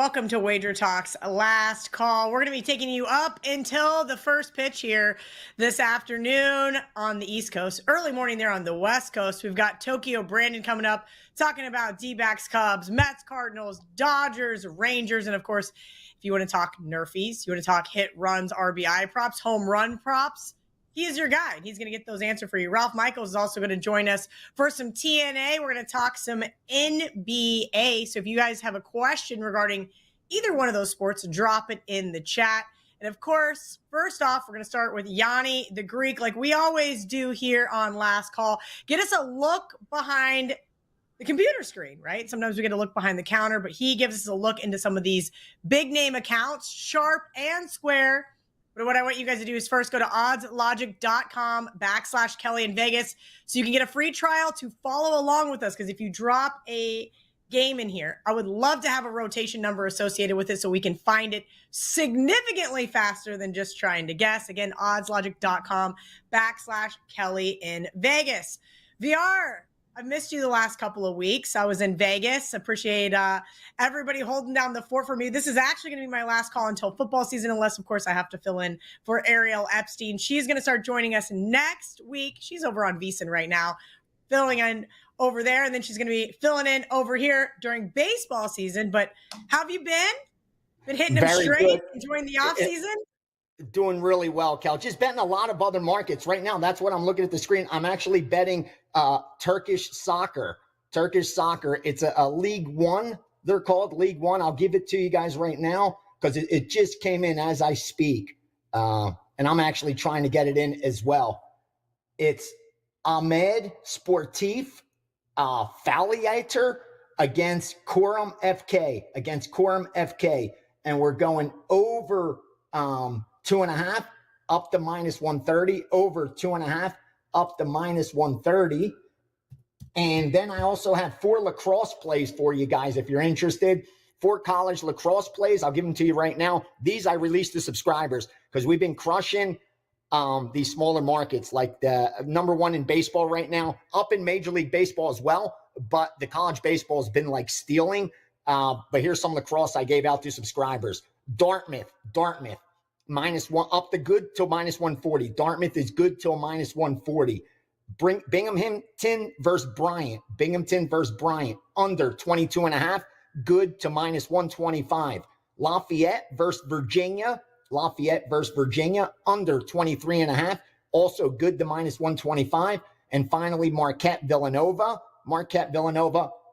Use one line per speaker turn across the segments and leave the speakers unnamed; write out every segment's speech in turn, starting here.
welcome to Wager Talk's last call. We're going to be taking you up until the first pitch here this afternoon on the East Coast. Early morning there on the West Coast. We've got Tokyo Brandon coming up, talking about D-backs, Cubs, Mets, Cardinals, Dodgers, Rangers, and of course, if you want to talk Nerfies, you want to talk hit runs, RBI props, home run props, he is your guy, and he's going to get those answered for you. Ralph Michaels is also going to join us for some TNA. We're going to talk some NBA. So if you guys have a question regarding either one of those sports, drop it in the chat. And of course, first off, we're going to start with Gianni the Greek, like we always do here on Last Call. Get us a look behind the computer screen, right? Sometimes we get a look behind the counter, but he gives us a look into some of these big name accounts, sharp and square. But what I want you guys to do is first go to oddslogic.com/Kelly in Vegas so you can get a free trial to follow along with us. Because if you drop a game in here, I would love to have a rotation number associated with it so we can find it significantly faster than just trying to guess. Again, oddslogic.com/Kelly in Vegas. VR, I've missed you the last couple of weeks. I was in Vegas. Appreciate everybody holding down the fort for me. This is actually going to be my last call until football season, unless, of course, I have to fill in for Ariel Epstein. She's going to start joining us next week. She's over on VEASAN right now, filling in over there, and then she's going to be filling in over here during baseball season. But how have you been? Been hitting them
Very
straight,
good.
enjoying the off season?
Doing really well, Kel. Just betting a lot of other markets right now. That's what I'm looking at the screen. I'm actually betting Turkish soccer. It's a League One. They're called League One. I'll give it to you guys right now because it just came in as I speak. And I'm actually trying to get it in as well. It's Ahmed Sportif Faliator against Quorum FK. And we're going over 2.5 up to -130, over 2.5 up to -130. And then I also have 4 lacrosse plays for you guys if you're interested. 4 college lacrosse plays. I'll give them to you right now. These I released to subscribers because we've been crushing these smaller markets, like the number 1 in baseball right now, up in Major League Baseball as well. But the college baseball has been like stealing. But here's some lacrosse I gave out to subscribers. Dartmouth. -1 up to good till -140. Dartmouth is good till -140. Binghamton versus Bryant. Under 22.5. Good to -125. Lafayette versus Virginia. Under 23.5. Also good to -125. And finally, Marquette Villanova.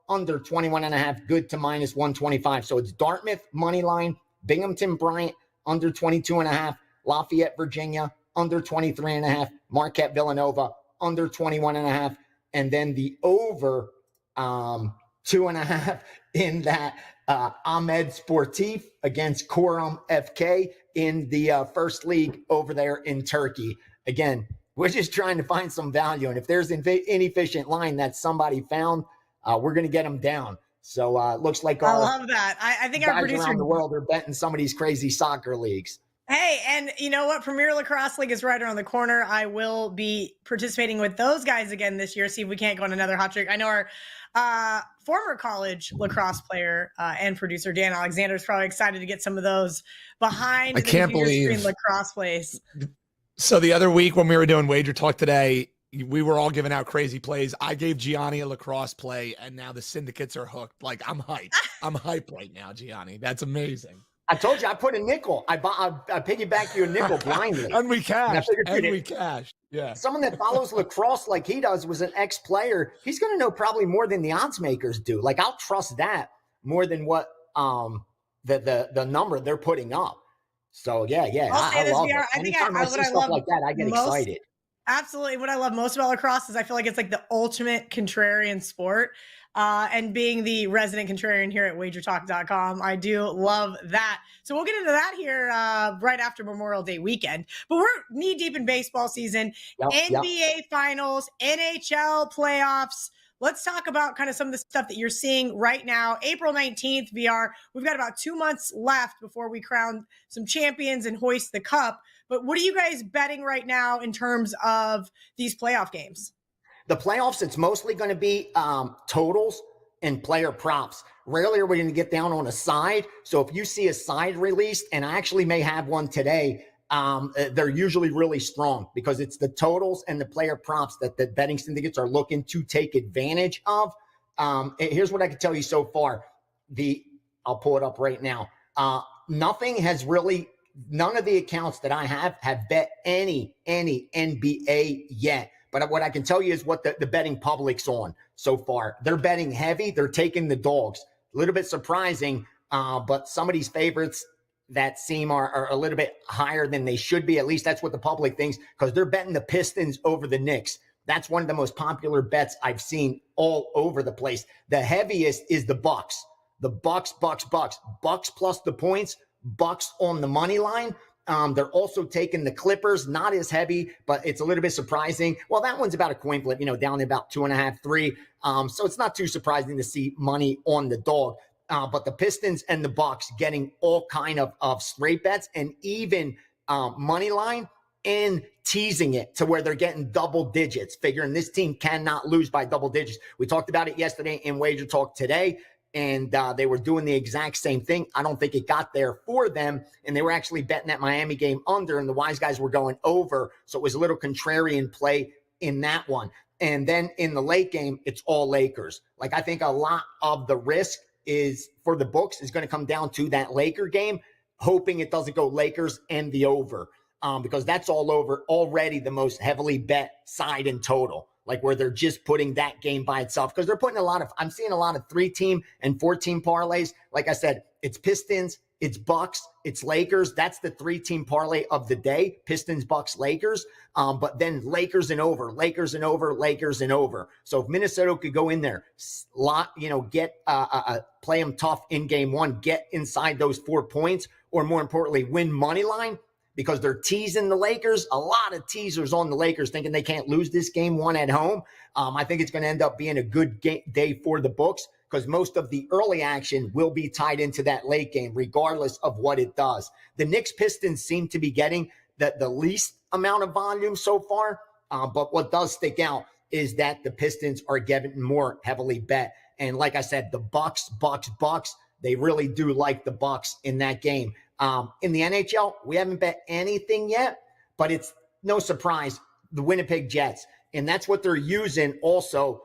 Under 21.5. Good to -125. So it's Dartmouth money line, Binghamton Bryant under 22.5, Lafayette, Virginia, under 23.5, Marquette, Villanova, under 21.5, and then the over 2.5 in that Ahmed Sportif against Quorum FK in the first league over there in Turkey. Again, we're just trying to find some value, and if there's an inefficient line that somebody found, we're going to get them down. So it looks like
I love that. I think our producer
around the world are betting some of these crazy soccer leagues.
Hey, and you know what? Premier Lacrosse League is right around the corner. I will be participating with those guys again this year. See if we can't go on another hot streak. I know our former college lacrosse player and producer Dan Alexander is probably excited to get some of those behind the computer screen lacrosse plays.
So the other week when we were doing Wager Talk today, we were all giving out crazy plays. I gave Gianni a lacrosse play, and now the syndicates are hooked. Like, I'm hyped. I'm hyped right now, Gianni. That's amazing.
I told you I put a nickel. I piggybacked you a nickel blindly.
And we cashed. Yeah.
Someone that follows lacrosse like he does was an ex-player. He's going to know probably more than the odds makers do. Like, I'll trust that more than what the number they're putting up. So, yeah. I love it. Anytime I see stuff like that, I get excited.
Absolutely. What I love most about lacrosse is I feel like it's like the ultimate contrarian sport. And being the resident contrarian here at WagerTalk.com, I do love that. So we'll get into that here right after Memorial Day weekend. But we're knee deep in baseball season, NBA Finals, NHL Playoffs. Let's talk about kind of some of the stuff that you're seeing right now. April 19th, VR. We've got about 2 months left before we crown some champions and hoist the cup. But what are you guys betting right now in terms of these playoff games?
The playoffs, it's mostly going to be totals. and player props. Rarely are we going to get down on a side. So if you see a side released, and I actually may have one today, they're usually really strong because it's the totals and the player props that the betting syndicates are looking to take advantage of. Here's what I can tell you so far. I'll pull it up right now. None of the accounts that I have bet any NBA yet. But what I can tell you is what the betting public's on so far. They're betting heavy. They're taking the dogs. A little bit surprising, but some of these favorites that seem are a little bit higher than they should be. At least that's what the public thinks, because they're betting the Pistons over the Knicks. That's one of the most popular bets I've seen all over the place. The heaviest is the Bucks. The Bucks plus the points, Bucks on the money line. They're also taking the Clippers, not as heavy, but it's a little bit surprising. Well, that one's about a coin flip, down to about 2.5, 3. So it's not too surprising to see money on the dog. But the Pistons and the Bucks getting all kind of straight bets and even money line and teasing it to where they're getting double digits, figuring this team cannot lose by double digits. We talked about it yesterday in WagerTalk today. And they were doing the exact same thing. I don't think it got there for them. And they were actually betting that Miami game under, and the wise guys were going over. So it was a little contrarian play in that one. And then in the late game, it's all Lakers. Like, I think a lot of the risk is for the books is going to come down to that Laker game, hoping it doesn't go Lakers and the over, because that's all over already the most heavily bet side in total. Like, where they're just putting that game by itself, because they're putting I'm seeing a lot of 3-team and 4-team parlays. Like I said, it's Pistons, it's Bucks, it's Lakers. That's the 3-team parlay of the day: Pistons, Bucks, Lakers. But then Lakers and over. So if Minnesota could go in there, get play them tough in game one, get inside those 4 points, or more importantly, win money line, because they're teasing the Lakers. A lot of teasers on the Lakers thinking they can't lose this game one at home. I think it's going to end up being a good day for the books, because most of the early action will be tied into that late game, regardless of what it does. The Knicks Pistons seem to be getting the least amount of volume so far. But what does stick out is that the Pistons are getting more heavily bet. And like I said, the Bucks, they really do like the Bucks in that game. In the NHL, we haven't bet anything yet, but it's no surprise, the Winnipeg Jets. And that's what they're using also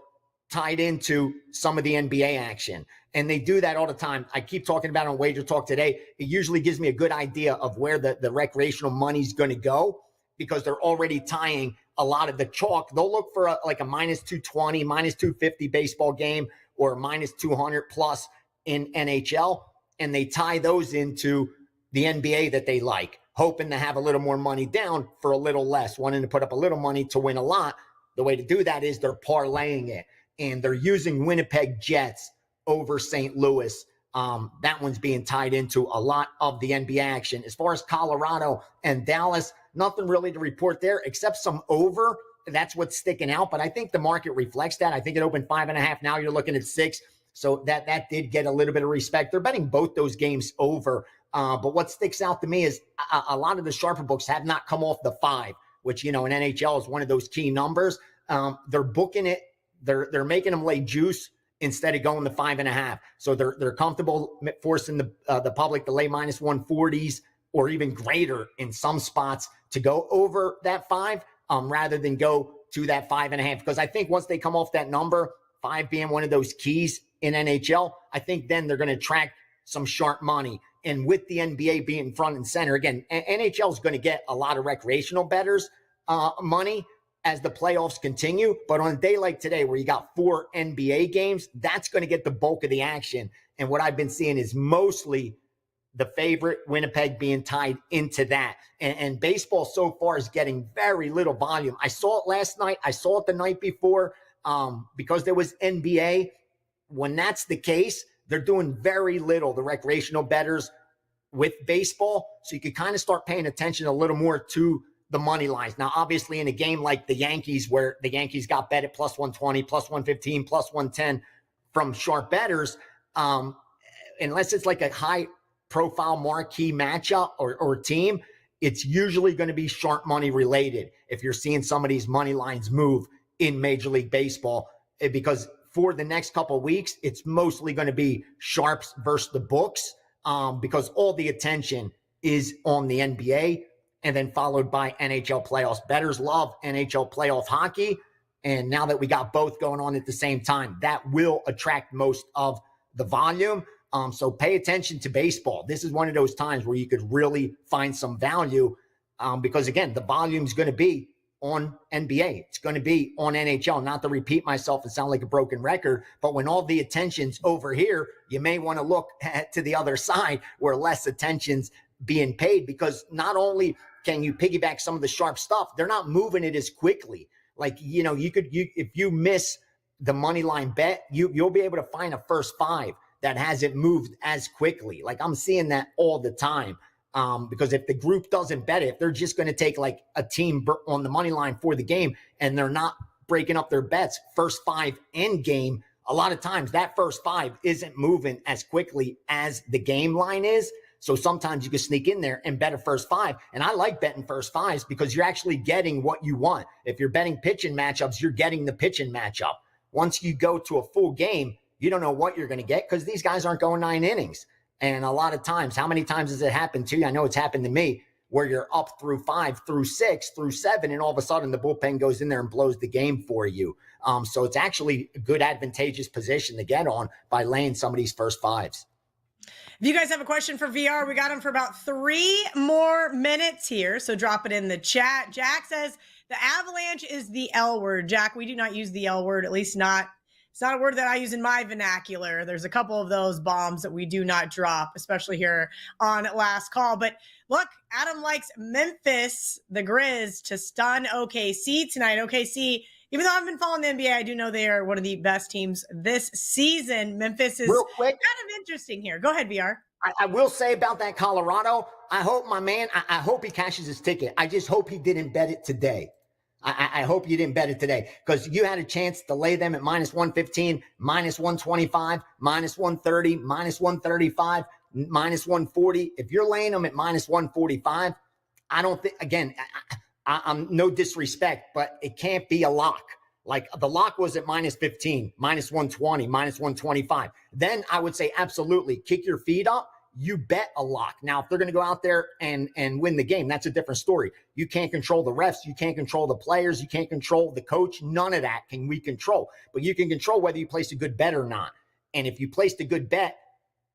tied into some of the NBA action. And they do that all the time. I keep talking about it on WagerTalk today. It usually gives me a good idea of where the recreational money's going to go, because they're already tying a lot of the chalk. They'll look for a minus 220, minus 250 baseball game, or minus 200 plus in NHL. And they tie those into the NBA that they like, hoping to have a little more money down for a little less, wanting to put up a little money to win a lot. The way to do that is they're parlaying it, and they're using Winnipeg Jets over St. Louis. That one's being tied into a lot of the NBA action. As far as Colorado and Dallas, nothing really to report there except some over. That's what's sticking out, but I think the market reflects that. I think it opened 5.5. Now you're looking at 6. So that did get a little bit of respect. They're betting both those games over. But what sticks out to me is a lot of the sharper books have not come off the 5, which, in NHL is one of those key numbers. They're booking it. They're making them lay juice instead of going to 5.5. So they're comfortable forcing the public to lay minus 140s or even greater in some spots to go over that 5, rather than go to that 5.5. Because I think once they come off that number, 5 being one of those keys in NHL, I think then they're going to attract some sharp money. And with the NBA being front and center, again, NHL is going to get a lot of recreational bettors money as the playoffs continue. But on a day like today, where you got 4 NBA games, that's going to get the bulk of the action. And what I've been seeing is mostly the favorite, Winnipeg, being tied into that. And baseball so far is getting very little volume. I saw it last night. I saw it the night before, because there was NBA. When that's the case, they're doing very little, the recreational bettors, with baseball. So you could kind of start paying attention a little more to the money lines. Now, obviously, in a game like the Yankees, where the Yankees got bet at plus 120, plus 115, plus 110 from sharp bettors, unless it's like a high-profile marquee matchup or team, it's usually going to be sharp money related if you're seeing some of these money lines move in Major League Baseball, because for the next couple of weeks, it's mostly going to be sharps versus the books, because all the attention is on the NBA, and then followed by NHL playoffs. Bettors love NHL playoff hockey. And now that we got both going on at the same time, that will attract most of the volume. So pay attention to baseball. This is one of those times where you could really find some value, because again, the volume is going to be on NBA. It's going to be on NHL. Not to repeat myself and sound like a broken record, but when all the attention's over here, you may want to look to the other side where less attention's being paid, because not only can you piggyback some of the sharp stuff, they're not moving it as quickly. Like, if you miss the money line bet, you'll be able to find a first five that hasn't moved as quickly. Like, I'm seeing that all the time. Because if the group doesn't bet it, if they're just going to take like a team on the money line for the game and they're not breaking up their bets first five end game, a lot of times that first five isn't moving as quickly as the game line is. So sometimes you can sneak in there and bet a first five. And I like betting first fives because you're actually getting what you want. If you're betting pitching matchups, you're getting the pitching matchup. Once you go to a full game, you don't know what you're going to get because these guys aren't going 9 innings. And a lot of times, how many times has it happened to you? I know it's happened to me, where you're up through 5, through 6, through 7, and all of a sudden the bullpen goes in there and blows the game for you. So it's actually a good advantageous position to get on by laying some of these first fives.
If you guys have a question for VR, we got them for about 3 more minutes here. So drop it in the chat. Jack says the Avalanche is the L word. Jack, we do not use the L word, at least not. It's not a word that I use in my vernacular. There's a couple of those bombs that we do not drop, especially here on Last Call. But look, Adam likes Memphis, the Grizz, to stun OKC tonight. OKC, even though I've been following the NBA, I do know they are one of the best teams this season. Memphis is
Real quick,
kind of interesting here. Go ahead, VR.
I will say about that Colorado, I hope my man, I hope he cashes his ticket. I just hope he didn't bet it today. I hope you didn't bet it today, because you had a chance to lay them at minus 115, minus 125, minus 130, minus 135, minus 140. If you're laying them at minus 145, I don't think, again, I'm no disrespect, but it can't be a lock. Like the lock was at minus 15, minus 120, minus 125. Then I would say absolutely kick your feet up. You bet a lock. Now, if they're going to go out there and win the game, that's a different story. You can't control the refs. You can't control the players. You can't control the coach. None of that can we control. But you can control whether you place a good bet or not. And if you placed a good bet,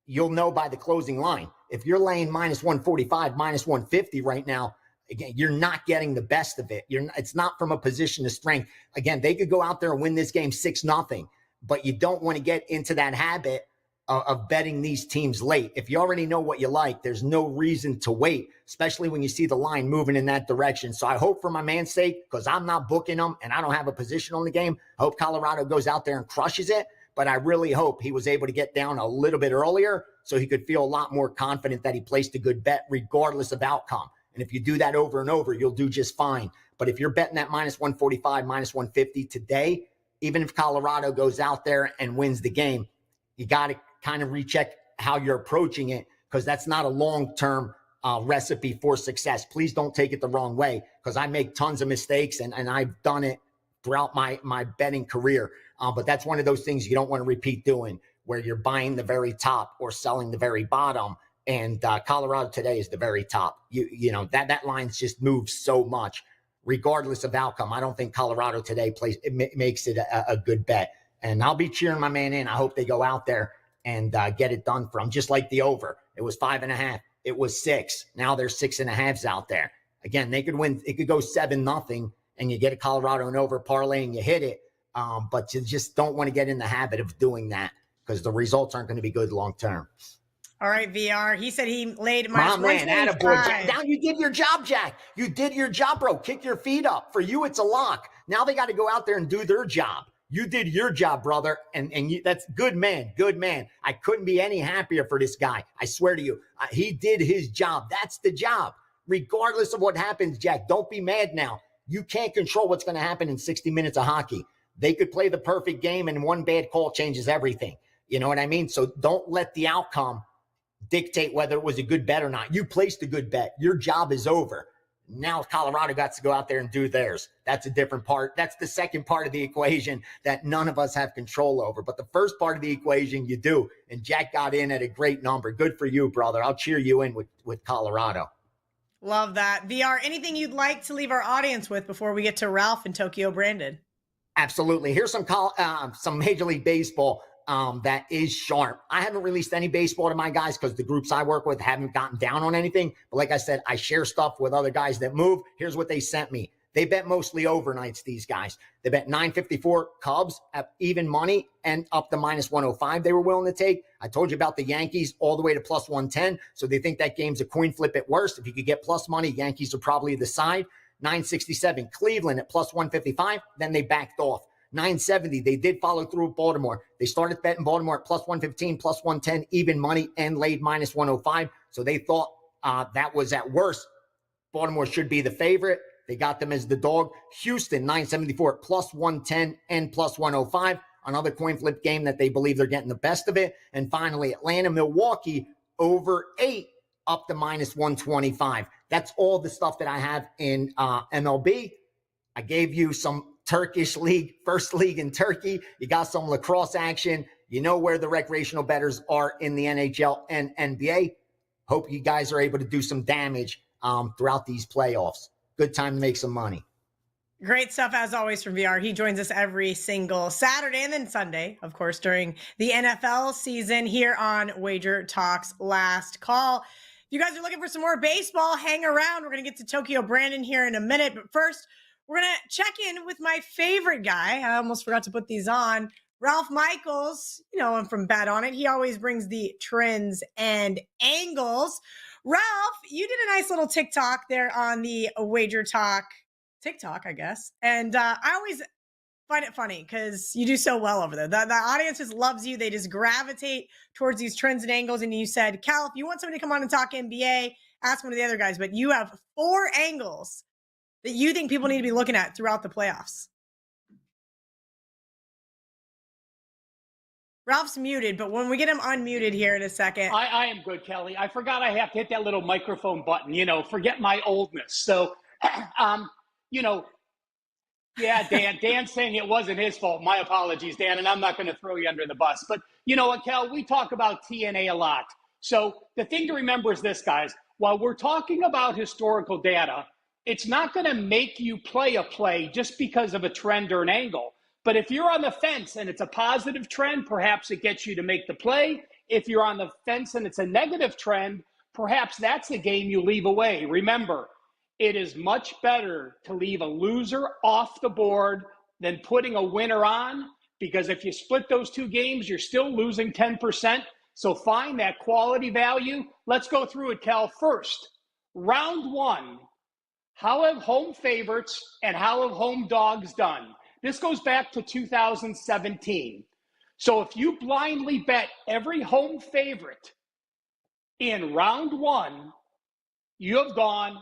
you'll know by the closing line. If you're laying minus 145, minus 150 right now, again, you're not getting the best of it. It's not from a position of strength. Again, they could go out there and win this game 6-0, but you don't want to get into that habit of betting these teams late. If you already know what you like, there's no reason to wait, especially when you see the line moving in that direction. So I hope for my man's sake, because I'm not booking them and I don't have a position on the game, I hope Colorado goes out there and crushes it. But I really hope he was able to get down a little bit earlier so he could feel a lot more confident that he placed a good bet regardless of outcome. And if you do that over and over, you'll do just fine. But if you're betting that minus 145, minus 150 today, even if Colorado goes out there and wins the game, you got to kind of recheck how you're approaching it, because that's not a long-term recipe for success. Please don't take it the wrong way, because I make tons of mistakes and I've done it throughout my betting career. But that's one of those things you don't want to repeat doing, where you're buying the very top or selling the very bottom. And Colorado today is the very top. You know that line's just moved so much, regardless of outcome. I don't think Colorado today makes it a good bet. And I'll be cheering my man in. I hope they go out there and get it done for them. Just like the over, it was 5.5. It was 6. Now there's 6.5s out there. Again, they could win. It could go 7-0, and you get a Colorado and over parlay and you hit it. But you just don't want to get in the habit of doing that, because the results aren't going to be good long term.
All right, VR. He said he laid minus 125.
Attaboy. Now you did your job, Jack. You did your job, bro. Kick your feet up. For you, it's a lock. Now they got to go out there and do their job. You did your job, brother, and that's good, man. Good man. I couldn't be any happier for this guy. I swear to you, he did his job. That's the job. Regardless of what happens, Jack, don't be mad now. You can't control what's going to happen in 60 minutes of hockey. They could play the perfect game, and one bad call changes everything. You know what I mean? So don't let the outcome dictate whether it was a good bet or not. You placed a good bet. Your job is over. Now Colorado got to go out there and do theirs. That's a different part. That's the second part of the equation that none of us have control over. But the first part of the equation you do. And Jack got in at a great number. Good for you, brother. I'll cheer you in with Colorado.
Love that. VR, anything you'd like to leave our audience with before we get to Ralph and Tokyo Brandon?
Absolutely. Here's some Major League Baseball that is sharp. I haven't released any baseball to my guys because the groups I work with haven't gotten down on anything. But like I said, I share stuff with other guys that move. Here's what they sent me. They bet mostly overnights, these guys. They bet 954 Cubs at even money and up to minus 105 they were willing to take. I told you about the Yankees all the way to plus 110. So they think that game's a coin flip at worst. If you could get plus money, Yankees are probably the side. 967 Cleveland at plus 155. Then they backed off. 970, they did follow through with Baltimore. They started betting Baltimore at plus 115, plus 110, even money, and laid minus 105. So they thought that was at worst. Baltimore should be the favorite. They got them as the dog. Houston, 974, plus 110 and plus 105. Another coin flip game that they believe they're getting the best of it. And finally, Atlanta, Milwaukee, over 8, up to minus 125. That's all the stuff that I have in MLB. I gave you some Turkish league, first league in Turkey. You got some lacrosse action. You know where the recreational bettors are in the NHL and NBA. Hope you guys are able to do some damage throughout these playoffs. Good time to make some money.
Great stuff, as always, from VR. He joins us every single Saturday and then Sunday, of course, during the NFL season here on Wager Talk's Last Call. If you guys are looking for some more baseball, hang around. We're going to get to Tokyo Brandon here in a minute. But first, we're going to check in with my favorite guy. I almost forgot to put these on. Ralph Michaels, you know him from Bet On It. He always brings the trends and angles. Ralph, you did a nice little TikTok there on the Wager Talk TikTok, I guess. And I always find it funny because you do so well over there. The audience just loves you. They just gravitate towards these trends and angles. And you said, Cal, if you want somebody to come on and talk NBA, ask one of the other guys. But you have 4 angles that you think people need to be looking at throughout the playoffs. Ralph's muted, but when we get him unmuted here in a second.
I am good, Kelly. I forgot I have to hit that little microphone button, forget my oldness. So, yeah, Dan's saying it wasn't his fault. My apologies, Dan, and I'm not going to throw you under the bus. But you know what, Kel, we talk about TNA a lot. So the thing to remember is this, guys. While we're talking about historical data, it's not going to make you play a play just because of a trend or an angle. But if you're on the fence and it's a positive trend, perhaps it gets you to make the play. If you're on the fence and it's a negative trend, perhaps that's a game you leave away. Remember, it is much better to leave a loser off the board than putting a winner on, because if you split those 2 games, you're still losing 10%. So find that quality value. Let's go through it, Cal. First, round 1. How have home favorites and how have home dogs done? This goes back to 2017. So if you blindly bet every home favorite in round 1, you have gone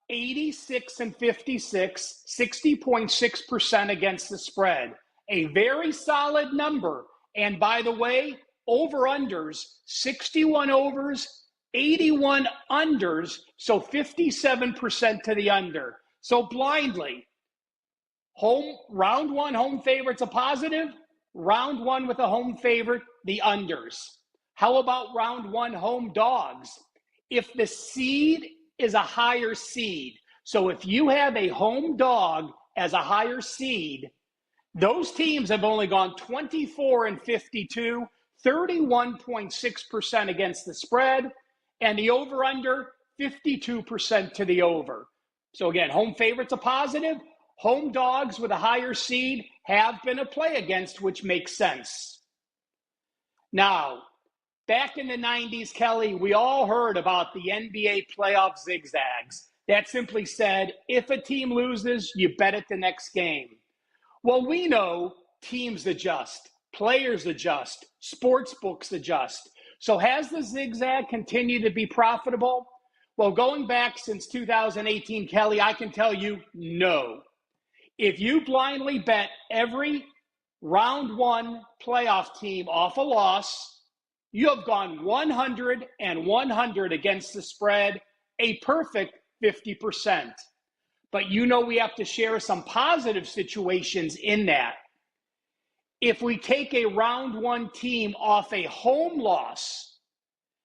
86 and 56, 60.6% against the spread. A very solid number. And by the way, over-unders, 61 overs, 81 unders, so 57% to the under. So blindly, round 1, home favorites a positive. Round 1 with a home favorite, the unders. How about round 1 home dogs? If the seed is a higher seed, so if you have a home dog as a higher seed, those teams have only gone 24 and 52, 31.6% against the spread, and the over-under, 52% to the over. So again, home favorites a positive. Home dogs with a higher seed have been a play against, which makes sense. Now, back in the 90s, Kelly, we all heard about the NBA playoff zigzags. That simply said, if a team loses, you bet it the next game. Well, we know teams adjust, players adjust, sports books adjust. So has the zigzag continued to be profitable? Well, going back since 2018, Kelly, I can tell you no. If you blindly bet every round 1 playoff team off a loss, you have gone 100 and 100 against the spread, a perfect 50%. But we have to share some positive situations in that. If we take a round one team off a home loss,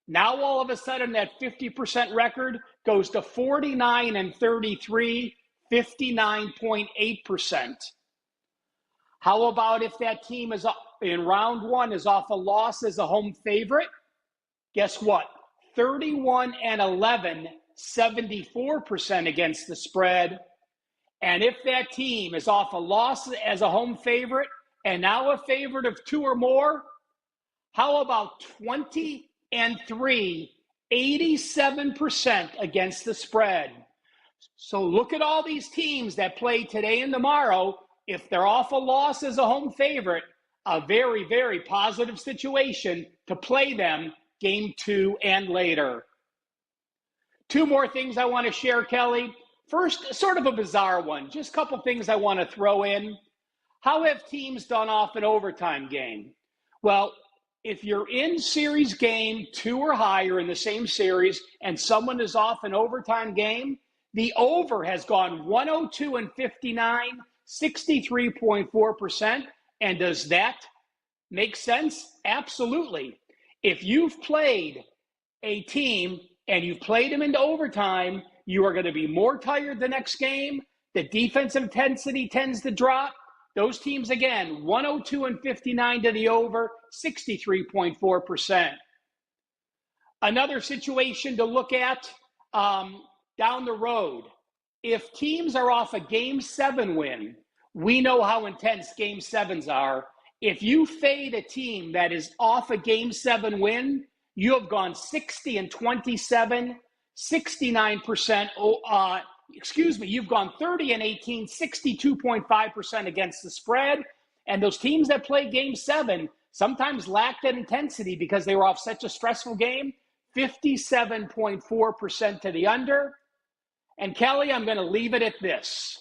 now all of a sudden that 50% record goes to 49-33, 59.8%. How about if that team is in round one is off a loss as a home favorite? Guess what? 31-11, 74% against the spread. And if that team is off a loss as a home favorite and now a favorite of 2 or more, how about 20-3, 87% against the spread? So look at all these teams that play today and tomorrow. If they're off a loss as a home favorite, a very, very positive situation to play them game 2 and later. 2 more things I want to share, Kelly. First, sort of a bizarre one. Just a couple things I want to throw in. How have teams done off an overtime game? Well, if you're in series game 2 or higher in the same series and someone is off an overtime game, the over has gone 102-59, 63.4%. And does that make sense? Absolutely. If you've played a team and you've played them into overtime, you are going to be more tired the next game. The defensive intensity tends to drop. Those teams, again, 102-59 to the over, 63.4%. Another situation to look at down the road. If teams are off a Game 7 win, we know how intense Game 7s are. If you fade a team that is off a Game 7 win, you have gone 60-27, 69%. You've gone 30-18, 62.5% against the spread. And those teams that play Game 7 sometimes lack that intensity because they were off such a stressful game. 57.4% to the under. And Kelly, I'm going to leave it at this.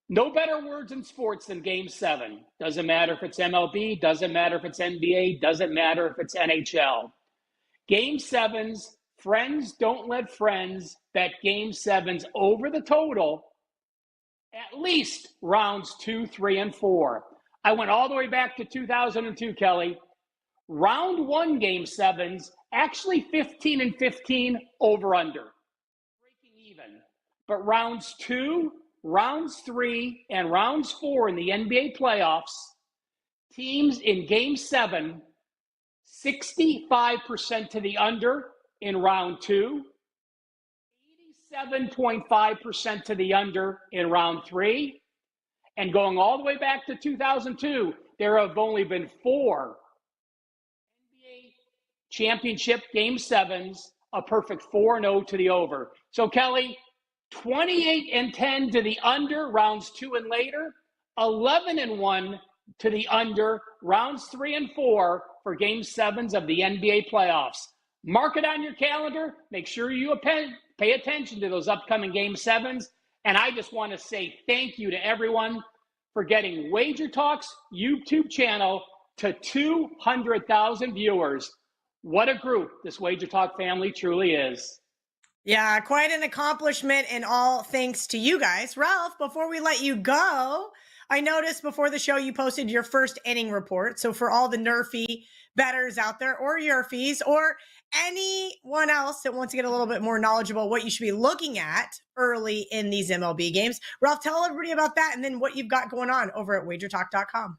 No better words in sports than Game 7. Doesn't matter if it's MLB, doesn't matter if it's NBA, doesn't matter if it's NHL. Game 7s, friends don't let friends bet Game 7s over the total at least rounds 2, 3, and 4. I went all the way back to 2002, Kelly. Round 1 Game 7s, actually 15-15 over under. Breaking even. But rounds 2, rounds 3, and rounds 4 in the NBA playoffs, teams in Game 7, 65% to the under in round 2, 87.5% to the under in round 3, and going all the way back to 2002, there have only been 4 NBA championship Game 7s, a perfect 4-0 to the over. So, Kelly, 28-10 to the under, rounds 2 and later. 11-1 to the under, rounds 3 and 4 for Game 7s of the NBA playoffs. Mark it on your calendar. Make sure you pay attention to those upcoming Game 7s. And I just want to say thank you to everyone for getting WagerTalk's YouTube channel to 200,000 viewers. What a group this WagerTalk family truly is.
Yeah, quite an accomplishment, and all thanks to you guys. Ralph, before we let you go, I noticed before the show you posted your first inning report. So for all the Nerfy bettors out there, or Yerfies, or anyone else that wants to get a little bit more knowledgeable what you should be looking at early in these MLB games, Ralph, tell everybody about that and then what you've got going on over at WagerTalk.com.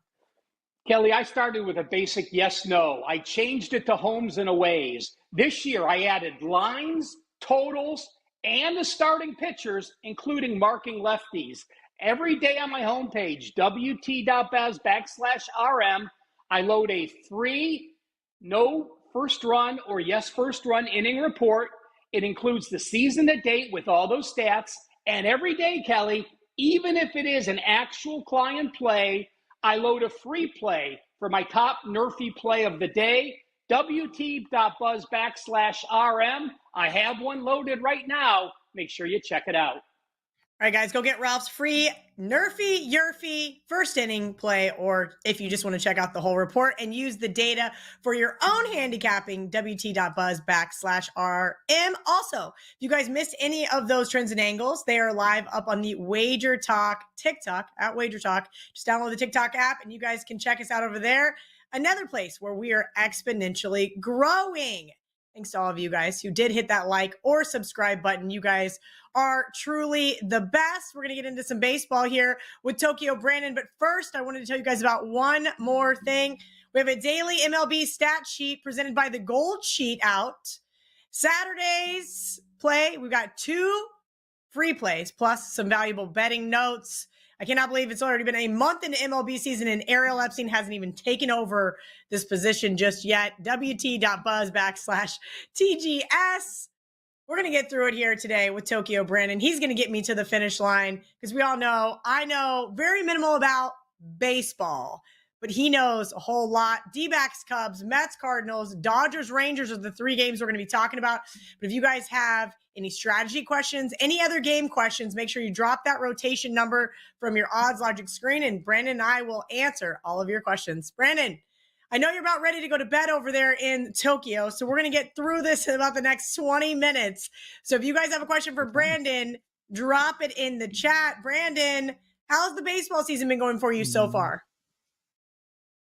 Kelly, I started with a basic yes-no. I changed it to homes and aways. This year, I added lines, totals, and the starting pitchers, including marking lefties. Every day on my homepage, wt.bez/RM, I load a free no first run or yes first run inning report. It includes the season to date with all those stats. And every day, Kelly, even if it is an actual client play, I load a free play for my top Nerfy play of the day. wt.buzz/RM. I have one loaded right now. Make sure you check it out.
All right, guys, go get Ralph's free Nerfy, Yerfy, first inning play, or if you just want to check out the whole report and use the data for your own handicapping, wt.buzz/RM. Also, if you guys missed any of those trends and angles, they are live up on the WagerTalk TikTok at WagerTalk. Just download the TikTok app and you guys can check us out over there. Another place where we are exponentially growing. Thanks to all of you guys who did hit that like or subscribe button. You guys are truly the best. We're going to get into some baseball here with Tokyo Brandon. But first, I wanted to tell you guys about one more thing. We have a daily MLB stat sheet presented by the Gold Sheet out. Saturday's play, we've got 2 free plays plus some valuable betting notes. I cannot believe it's already been a month into MLB season and Ariel Epstein hasn't even taken over this position just yet. WT.buzz/TGS. We're going to get through it here today with Tokyo Brandon. He's going to get me to the finish line because we all know I know very minimal about baseball, but he knows a whole lot. D-backs, Cubs, Mets, Cardinals, Dodgers, Rangers are the 3 games we're going to be talking about. But if you guys have any strategy questions, any other game questions, make sure you drop that rotation number from your odds logic screen, and Brandon and I will answer all of your questions. Brandon, I know you're about ready to go to bed over there in Tokyo, so we're going to get through this in about the next 20 minutes. So if you guys have a question for Brandon, drop it in the chat. Brandon, how's the baseball season been going for you so far?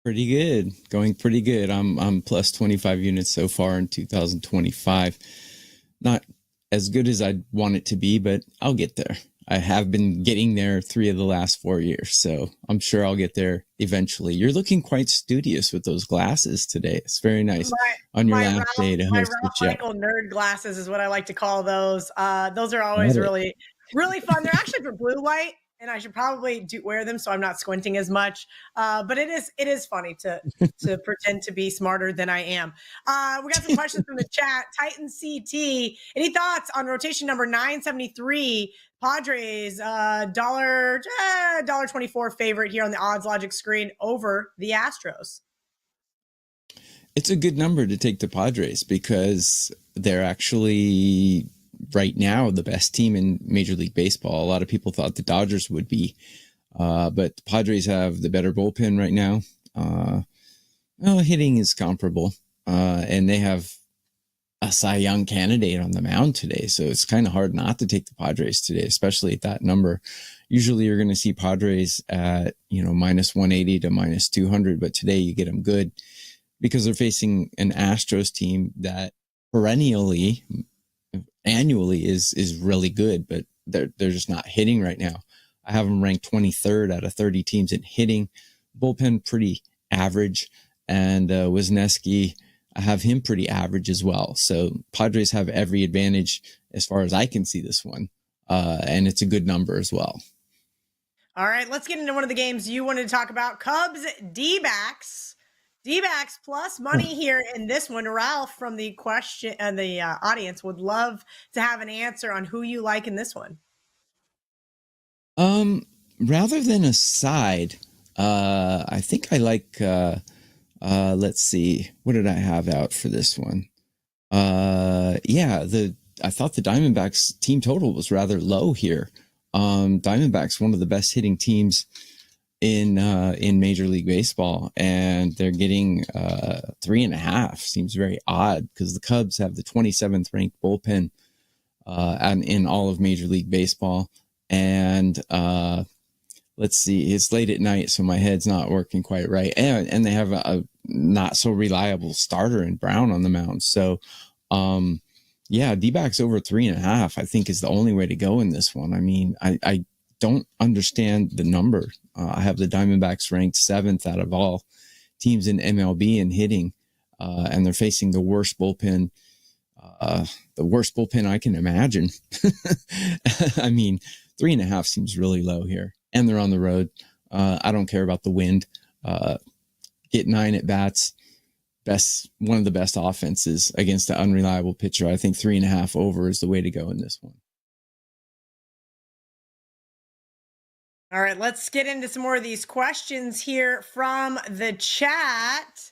Pretty good. Going pretty good. I'm plus 25 units so far in 2025. Not as good as I'd want it to be, but I'll get there. I have been getting there 3 of the last 4 years, so I'm sure I'll get there eventually. You're looking quite studious with those glasses today. It's very nice on your last day to host the show.
Michael nerd glasses is what I like to call those. Those are always really, really fun. They're actually for blue light, and I should probably wear them so I'm not squinting as much. But it is funny to pretend to be smarter than I am. We got some questions from the chat. Titan CT, any thoughts on rotation number 973? Padres, $1.24 favorite here on the odds logic screen over the Astros.
It's a good number to take the Padres because they're actually right now the best team in Major League Baseball. A lot of people thought the Dodgers would be, but the Padres have the better bullpen right now. Hitting is comparable, and they have a Cy Young candidate on the mound today, so it's kind of hard not to take the Padres today, especially at that number. Usually you're going to see Padres at minus 180 to minus 200, but today you get them good because they're facing an Astros team that annually is really good, but they're just not hitting right now. I have them ranked 23rd out of 30 teams in hitting. Bullpen pretty average, and Wisniewski, I have him pretty average as well. So Padres have every advantage as far as I can see this one, and it's a good number as well.
All right, let's get into one of the games you wanted to talk about. Cubs, D-backs. D-backs plus money here in this one. Ralph from the audience would love to have an answer on who you like in this one.
Rather than a side, I think I like, let's see, what did I have out for this one? I thought the Diamondbacks team total was rather low here. Diamondbacks, one of the best hitting teams in Major League Baseball, and they're getting 3.5. Seems very odd because the Cubs have the 27th ranked bullpen and in all of Major League Baseball. And let's see, it's late at night, so my head's not working quite right. And they have a not so reliable starter in Brown on the mound. So D-backs over 3.5, I think, is the only way to go in this one. I mean, I don't understand the number. I have the Diamondbacks ranked 7th out of all teams in MLB in hitting, and they're facing the worst bullpen I can imagine. I mean, 3.5 seems really low here, and they're on the road. I don't care about the wind. Get 9 at bats. One of the best offenses against an unreliable pitcher. I think 3.5 over is the way to go in this one.
All right, let's get into some more of these questions here from the chat.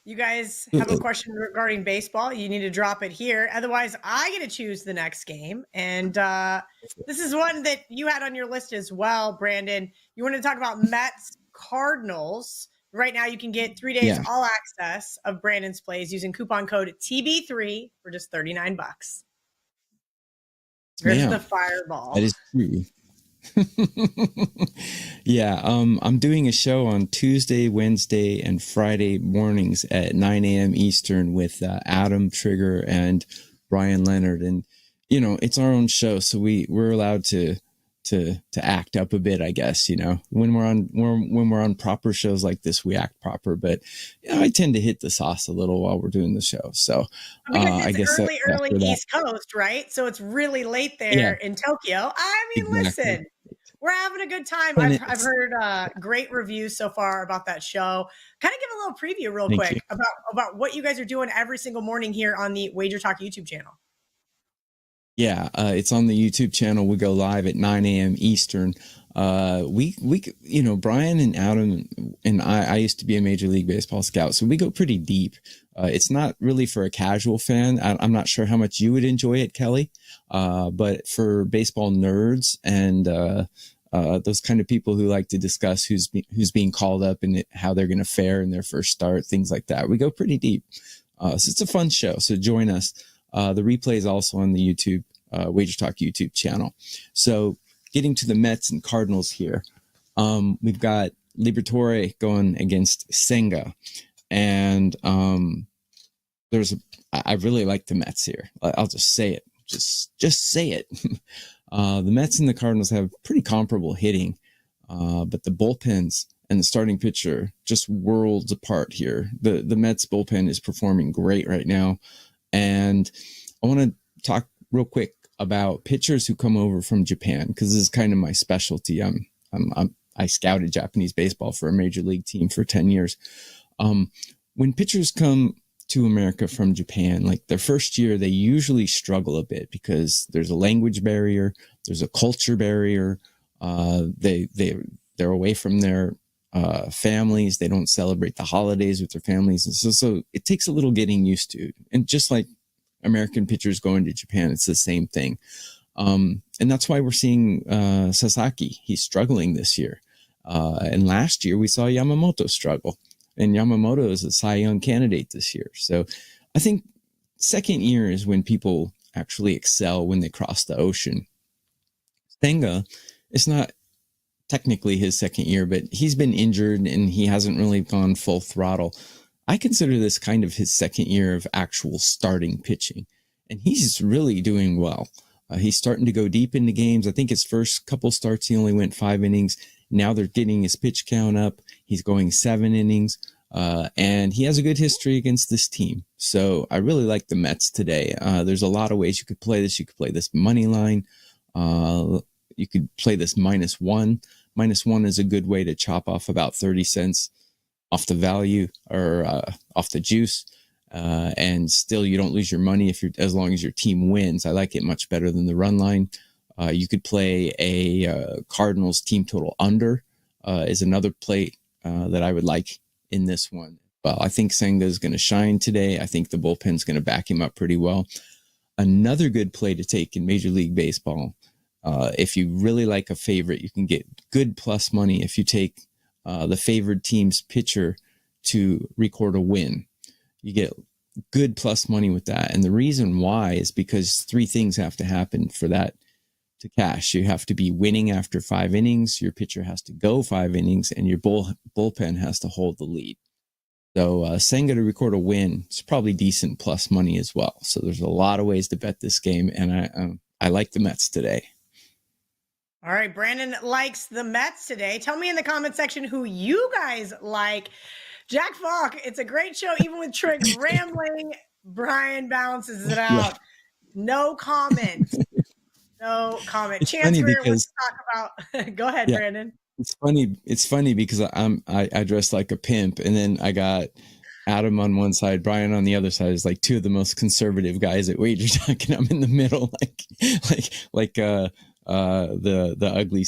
you guys have a question regarding baseball, you need to drop it here. Otherwise, I get to choose the next game. And this is one that you had on your list as well, Brandon. You wanted to talk about Mets Cardinals. Right now, you can get 3 days all access of Brandon's plays using coupon code TB3 for just $39. Here's the fireball.
That is true. I'm doing a show on Tuesday, Wednesday, and Friday mornings at 9 a.m. Eastern with Adam Trigger and Brian Leonard, and it's our own show, so we're allowed to act up a bit, I guess. When we're on proper shows like this, we act proper, but I tend to hit the sauce a little while we're doing the show. So
I guess it's early East Coast, right? So it's really late there in Tokyo. I mean, listen. We're having a good time. I've heard great reviews so far about that show. Kind of give a little preview real quick about what you guys are doing every single morning here on the WagerTalk YouTube channel.
Yeah, it's on the YouTube channel. We go live at 9 a.m. Eastern. We Brian and Adam and I used to be a Major League Baseball scout, so we go pretty deep. It's not really for a casual fan. I'm not sure how much you would enjoy it, Kelly, but for baseball nerds and those kind of people who like to discuss who's being called up and how they're going to fare in their first start, things like that. We go pretty deep. So it's a fun show. So join us. The replay is also on the YouTube, WagerTalk YouTube channel. So getting to the Mets and Cardinals here, we've got Liberatore going against Senga. And I really like the Mets here. I'll just say it. Just say it. The Mets and the Cardinals have pretty comparable hitting, but the bullpens and the starting pitcher just worlds apart here. The Mets bullpen is performing great right now. And I want to talk real quick about pitchers who come over from Japan, because this is kind of my specialty. I scouted Japanese baseball for a major league team for 10 years. When pitchers come to America from Japan, like their first year, they usually struggle a bit because there's a language barrier, there's a culture barrier. They're away from their families. They don't celebrate the holidays with their families. And so it takes a little getting used to. And just like American pitchers going to Japan, it's the same thing. And that's why we're seeing Sasaki. He's struggling this year. And last year we saw Yamamoto struggle. And Yamamoto is a Cy Young candidate this year. So I think second year is when people actually excel when they cross the ocean. Senga, it's not technically his second year, but he's been injured and he hasn't really gone full throttle. I consider this kind of his second year of actual starting pitching. And he's really doing well. He's starting to go deep into games. I think his first couple starts, he only went 5 innings. Now they're getting his pitch count up. He's going 7 innings. And he has a good history against this team. So I really like the Mets today. There's a lot of ways you could play this. You could play this money line. You could play this -1. -1 is a good way to chop off about 30 cents off the value or off the juice. And still you don't lose your money as long as your team wins. I like it much better than the run line. You could play a Cardinals team total under is another play that I would like in this one. Well, I think Senga is going to shine today. I think the bullpen's going to back him up pretty well. Another good play to take in Major League Baseball, if you really like a favorite, you can get good plus money if you take the favored team's pitcher to record a win. You get good plus money with that. And the reason why is because 3 things have to happen for that to cash. You have to be winning after 5 innings, your pitcher has to go 5 innings, and your bullpen has to hold the lead. So Senga to record a win, it's probably decent plus money as well. So there's a lot of ways to bet this game, and I like the Mets today.
All right, Brandon likes the Mets today. Tell me in the comment section who you guys like. Jack Falk, it's a great show, even with Trig rambling. Brian balances it out. Yeah. No comment. No comment. Chance, let's talk about. Go ahead, yeah. Brandon.
It's funny because I dress like a pimp, and then I got Adam on one side, Brian on the other side is like 2 of the most conservative guys at WagerTalk, and I'm in the middle, like the ugly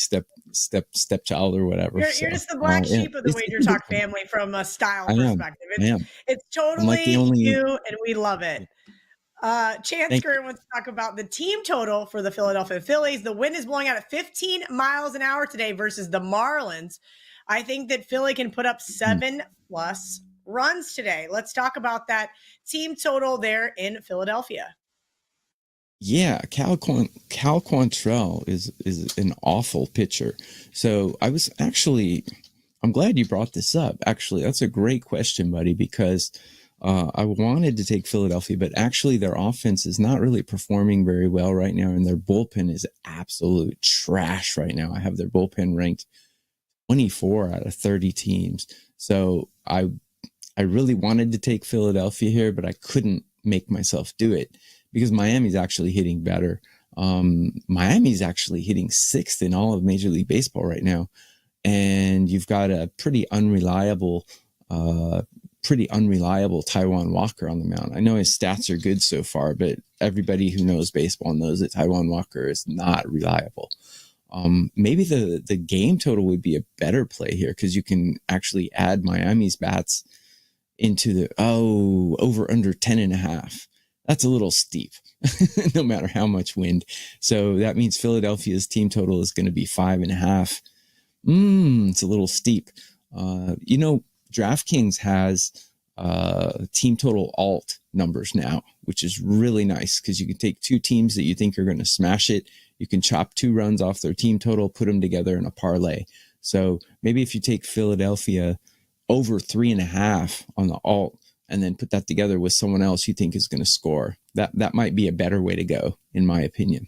stepchild or whatever.
You're just the black sheep of the Wager Talk family from a style perspective. It's
I'm like
totally you, and we love it. Chance Curran wants to talk about the team total for the Philadelphia Phillies. The wind is blowing out at 15 miles an hour today versus the Marlins. I think that Philly can put up 7+ runs today. Let's talk about that team total there in Philadelphia.
Yeah, Cal Quantrill is an awful pitcher. So I'm glad you brought this up. Actually, that's a great question, buddy, because I wanted to take Philadelphia, but actually their offense is not really performing very well right now, and their bullpen is absolute trash right now. I have their bullpen ranked 24 out of 30 teams. So I really wanted to take Philadelphia here, but I couldn't make myself do it because Miami's actually hitting better. Miami's actually hitting 6th in all of Major League Baseball right now. And you've got a pretty unreliable Taijuan Walker on the mound. I know his stats are good so far, but everybody who knows baseball knows that Taijuan Walker is not reliable. Maybe the game total would be a better play here because you can actually add Miami's bats into the over under 10.5. That's a little steep, no matter how much wind. So that means Philadelphia's team total is going to be 5.5. It's a little steep. DraftKings has team total alt numbers now, which is really nice because you can take two teams that you think are going to smash it. You can chop 2 runs off their team total, put them together in a parlay. So maybe if you take Philadelphia over 3.5 on the alt and then put that together with someone else you think is going to score, that might be a better way to go, in my opinion.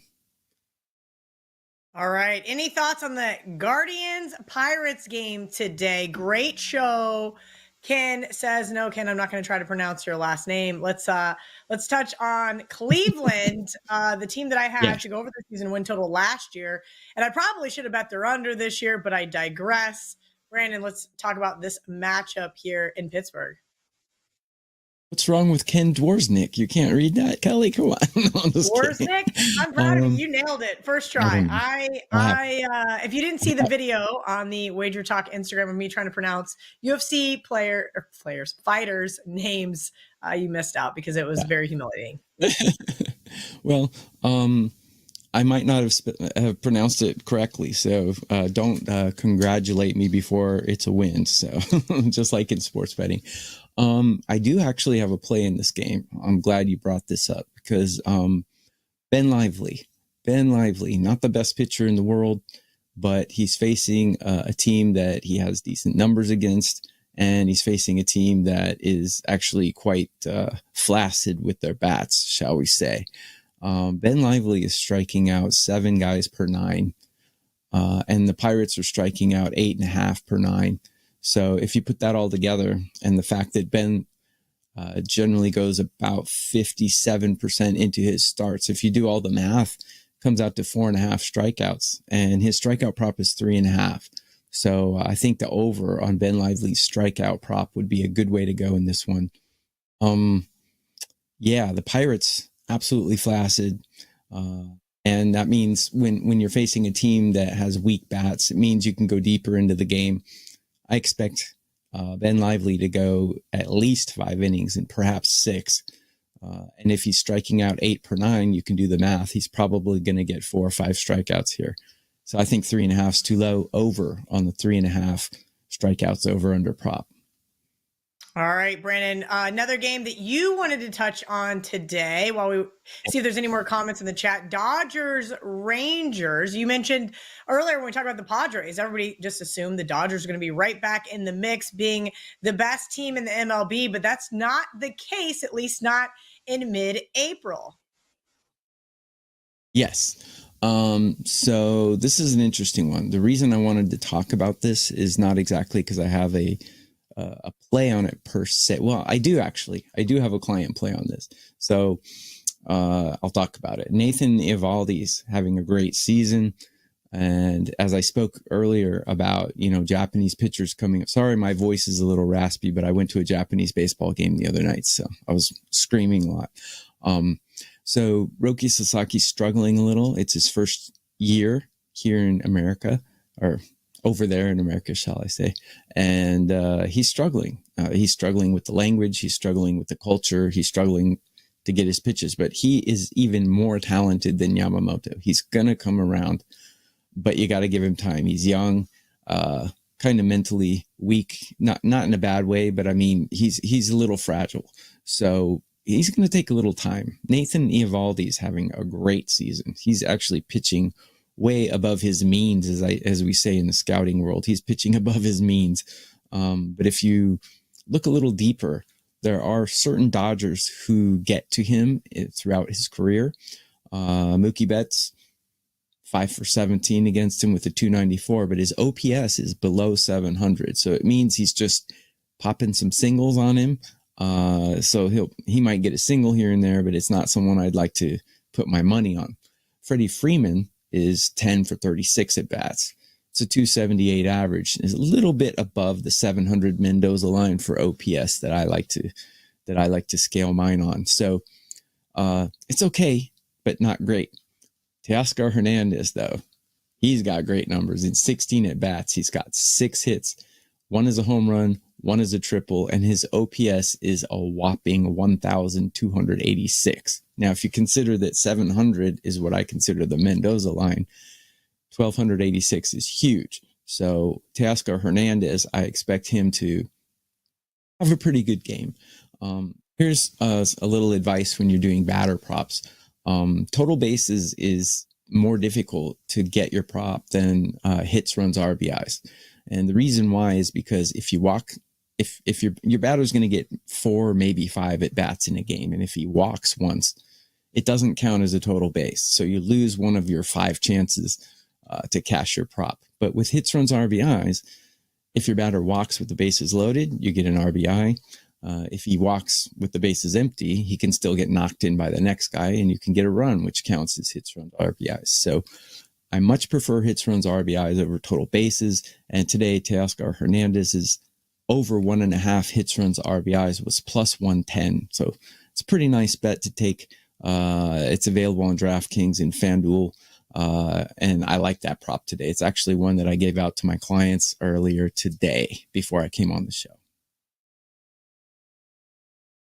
All right. Any thoughts on the Guardians-Pirates game today? Great show. Ken says, no, Ken, I'm not going to try to pronounce your last name. Let's touch on Cleveland, the team that I had to go over the season win total last year. And I probably should have bet their under this year, but I digress. Brandon, let's talk about this matchup here in Pittsburgh.
What's wrong with Ken Dworsnik? You can't read that, Kelly? Come on.
Dworsnik? I'm proud of you. You nailed it. First try. If you didn't see the video on the Wager Talk Instagram of me trying to pronounce UFC fighters' names, you missed out because it was very humiliating.
Well, I might not have pronounced it correctly, so don't congratulate me before it's a win. So just like in sports betting. I do actually have a play in this game. I'm glad you brought this up because Ben Lively, not the best pitcher in the world, but he's facing a team that he has decent numbers against, and he's facing a team that is actually quite flaccid with their bats, shall we say. Ben Lively is striking out 7 guys per 9, and the Pirates are striking out 8.5 per 9. So if you put that all together and the fact that Ben generally goes about 57% into his starts, if you do all the math, comes out to 4.5 strikeouts, and his strikeout prop is 3.5. So I think the over on Ben Lively's strikeout prop would be a good way to go in this one. The Pirates absolutely flaccid. And that means when you're facing a team that has weak bats, it means you can go deeper into the game. I expect Ben Lively to go at least 5 innings and perhaps 6. And if he's striking out 8 per 9, you can do the math. He's probably going to get 4 or 5 strikeouts here. So I think 3.5 is too low. Over on the 3.5 strikeouts over under prop.
All right, Brandon, another game that you wanted to touch on today while we see if there's any more comments in the chat. Dodgers, Rangers. You mentioned earlier when we talked about the Padres, everybody just assumed the Dodgers are going to be right back in the mix, being the best team in the MLB, but that's not the case, at least not in mid-April.
Yes. So this is an interesting one. The reason I wanted to talk about this is not exactly because I have a play on it per se. Well, I do have a client play on this. So I'll talk about it. Nathan Eovaldi's having a great season. And as I spoke earlier about, Japanese pitchers coming up. Sorry, my voice is a little raspy, but I went to a Japanese baseball game the other night, so I was screaming a lot. So Roki Sasaki's struggling a little. It's his first year here in America. or over there in America, shall I say. And he's struggling. He's struggling with the language. He's struggling with the culture. He's struggling to get his pitches. But he is even more talented than Yamamoto. He's going to come around, but you got to give him time. He's young, kind of mentally weak, not in a bad way, but I mean, he's a little fragile. So he's going to take a little time. Nathan Eovaldi is having a great season. He's actually pitching way above his means, as we say in the scouting world. He's pitching above his means. But if you look a little deeper, there are certain Dodgers who get to him throughout his career. Mookie Betts, 5 for 17 against him with a 294, but his OPS is below 700. So it means he's just popping some singles on him. So he might get a single here and there, but it's not someone I'd like to put my money on. Freddie Freeman is 10 for 36 at bats. It's a 278 average. Is a little bit above the 700 Mendoza line for OPS that I like to scale mine on. So it's okay, but not great. Teoscar Hernandez, though, he's got great numbers. In 16 at bats, he's got 6 hits. 1 is a home run, 1 is a triple, and his OPS is a whopping 1,286. Now, if you consider that 700 is what I consider the Mendoza line, 1,286 is huge. So Teoscar Hernandez, I expect him to have a pretty good game. Here's a little advice when you're doing batter props. Total bases is more difficult to get your prop than hits, runs, RBIs. And the reason why is because if you walk, if your batter's going to get 4, maybe 5 at bats in a game, and if he walks once, it doesn't count as a total base. So you lose one of your 5 chances to cash your prop. But with hits, runs, RBIs, if your batter walks with the bases loaded, you get an RBI. If he walks with the bases empty, he can still get knocked in by the next guy, and you can get a run, which counts as hits, runs, RBIs. So I much prefer hits, runs, RBIs over total bases. And today, Teoscar Hernandez is over 1.5 hits, runs, RBIs was plus 110. So it's a pretty nice bet to take. It's available on DraftKings and FanDuel. And I like that prop today. It's actually one that I gave out to my clients earlier today before I came on the show.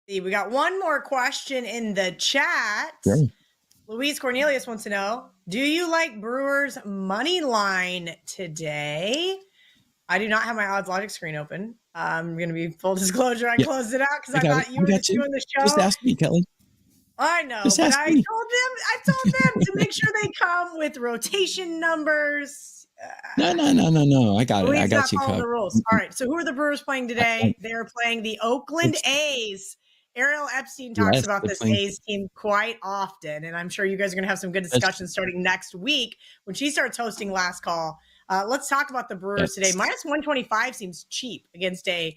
We got one more question in the chat.
Sure.
Luis Cornelius wants to know, do you like Brewers money line today? I do not have my odds logic screen open. I'm going to be full disclosure. I closed it out because I thought you were doing the show.
Just ask me, Kelly.
I know, but I told them to make sure they come with rotation numbers.
No. I got it. I got you covered.
The rules. All right. So who are the Brewers playing today? They're playing the Oakland A's. Ariel Epstein talks about this A's team quite often, and I'm sure you guys are going to have some good discussions starting next week when she starts hosting Last Call. Let's talk about the Brewers today. Minus 125 seems cheap against a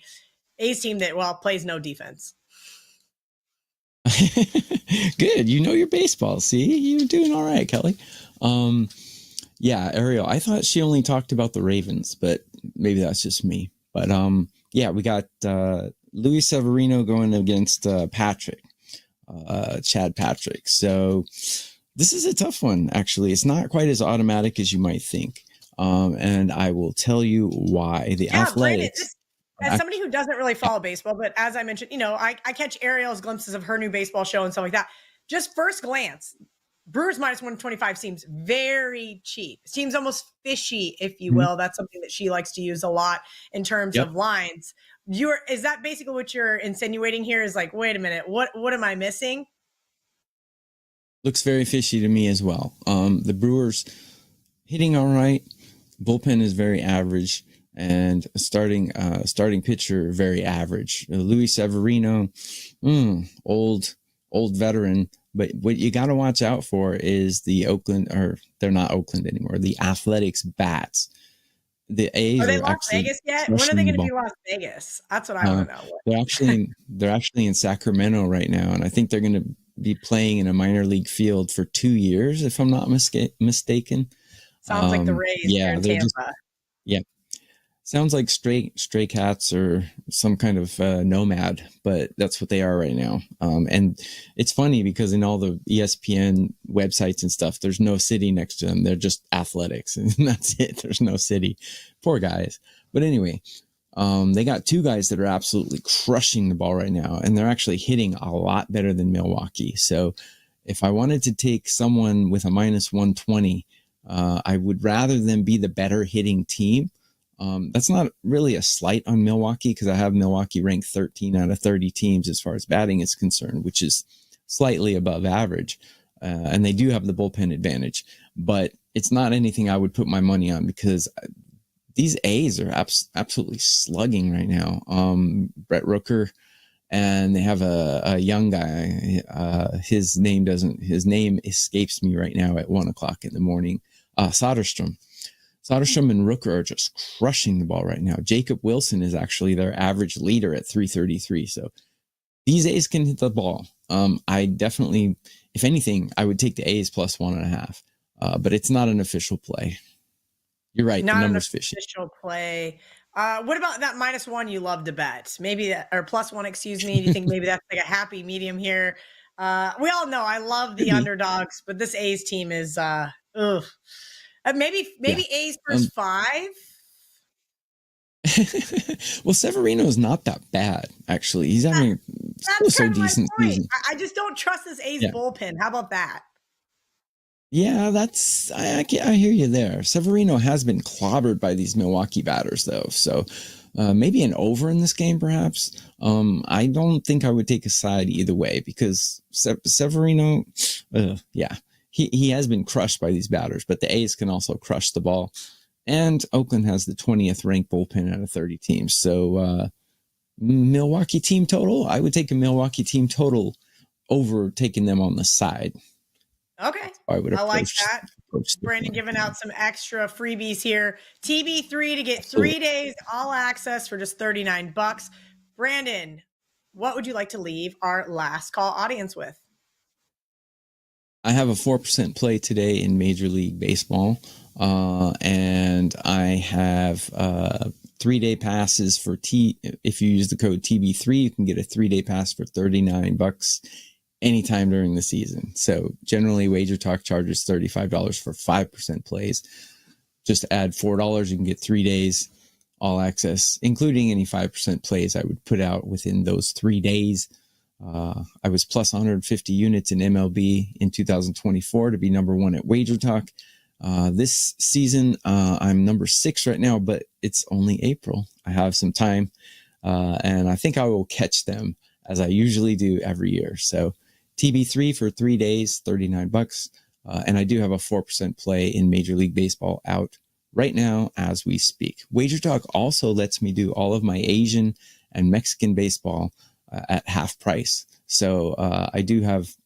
A's team that, plays no defense.
Good. You know your baseball. See, you're doing all right, Kelly. Yeah, Ariel, I thought she only talked about the Ravens, but maybe that's just me. But yeah, we got Luis Severino going against Chad Patrick. So this is a tough one, actually. It's not quite as automatic as you might think. And I will tell you why. The Athletics.
As somebody who doesn't really follow baseball, but as I mentioned, I catch Ariel's glimpses of her new baseball show and stuff like that. Just first glance, Brewers minus 125 seems very cheap. Seems almost fishy, if you will. That's something that she likes to use a lot in terms of lines. Is that basically what you're insinuating here? Is like, wait a minute, what am I missing?
Looks very fishy to me as well. The Brewers hitting all right. Bullpen is very average. And starting pitcher, very average. Luis Severino, old veteran. But what you got to watch out for is the Oakland, or they're not Oakland anymore, the Athletics bats. The A's
are they Las Vegas yet? When are they going to be Las Vegas? That's what I want to know.
They're actually in Sacramento right now, and I think they're going to be playing in a minor league field for 2 years, if I'm not mistaken.
Sounds like the Rays here in Tampa.
Sounds like stray cats or some kind of nomad, but that's what they are right now. And it's funny because in all the ESPN websites and stuff, there's no city next to them. They're just athletics, and that's it. There's no city. Poor guys. But anyway, they got two guys that are absolutely crushing the ball right now, and they're actually hitting a lot better than Milwaukee. So if I wanted to take someone with a minus 120, I would rather than be the better hitting team. That's not really a slight on Milwaukee because I have Milwaukee ranked 13 out of 30 teams as far as batting is concerned, which is slightly above average. And they do have the bullpen advantage, but it's not anything I would put my money on because these A's are absolutely slugging right now. Brett Rooker, and they have a young guy. His name escapes me right now at 1:00 in the morning. Soderstrom and Rooker are just crushing the ball right now. Jacob Wilson is actually their average leader at 333. So these A's can hit the ball. I definitely, if anything, I would take the A's plus 1.5. But it's not an official play. You're right.
Not
the number's
an
fishy.
official play. What about that -1 you love to bet? Maybe or +1, excuse me. Do you think maybe that's like a happy medium here? We all know I love the underdogs, but this A's team is maybe A's first 5.
Well, Severino's not that bad, actually. He's having
That's
so
kind of my
decent
point.
season.
I just don't trust this A's bullpen. How about that?
Yeah, I hear you there. Severino has been clobbered by these Milwaukee batters, though. So maybe an over in this game, perhaps. I don't think I would take a side either way because Severino, he has been crushed by these batters, but the A's can also crush the ball. And Oakland has the 20th ranked bullpen out of 30 teams. So Milwaukee team total, I would take a Milwaukee team total over taking them on the side.
Okay.
I
like that. Brandon giving out some extra freebies here. TB3 to get 3 days all access for just $39. Brandon, what would you like to leave our last call audience with?
I have a 4% play today in Major League Baseball. And I have 3-day passes for if you use the code TB3, you can get a 3-day pass for $39 anytime during the season. So generally WagerTalk charges $35 for 5% plays. Just add $4, you can get 3 days all access, including any 5% plays I would put out within those 3 days. I was plus 150 units in MLB in 2024 to be number 1 at WagerTalk. This season, I'm number 6 right now, but it's only April. I have some time, and I think I will catch them as I usually do every year. So TB3 for 3 days, $39. And I do have a 4% play in Major League Baseball out right now as we speak. WagerTalk also lets me do all of my Asian and Mexican baseball at half price. So I do have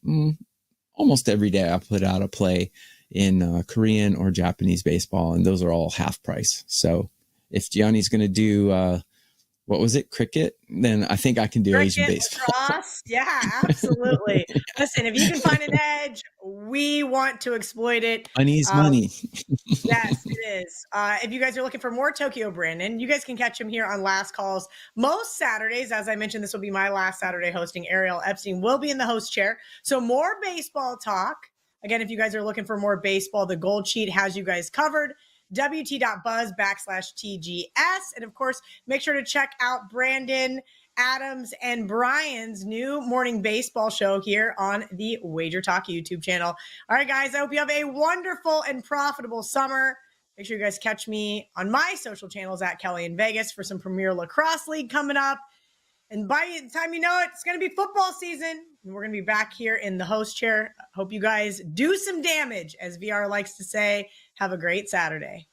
almost every day I put out a play in Korean or Japanese baseball, and those are all half price. So if Gianni's going to do what was it, cricket, then I think I can do Asian baseball.
Lacrosse. Yeah, absolutely. Listen, if you can find an edge, we want to exploit it.
Money's money.
Yes, it is. If you guys are looking for more Tokyo Brandon, you guys can catch him here on Last Calls most Saturdays. As I mentioned, this will be my last Saturday hosting. Ariel Epstein will be in the host chair. So more baseball talk. Again, if you guys are looking for more baseball, the Gold Sheet has you guys covered. WT.buzz/TGS. And of course, make sure to check out Brandon, Adams, and Brian's new morning baseball show here on the WagerTalk YouTube channel. All right, guys, I hope you have a wonderful and profitable summer. Make sure you guys catch me on my social channels at Kelly in Vegas for some Premier Lacrosse League coming up. And by the time you know it, it's going to be football season. And we're going to be back here in the host chair. Hope you guys do some damage, as VR likes to say. Have a great Saturday.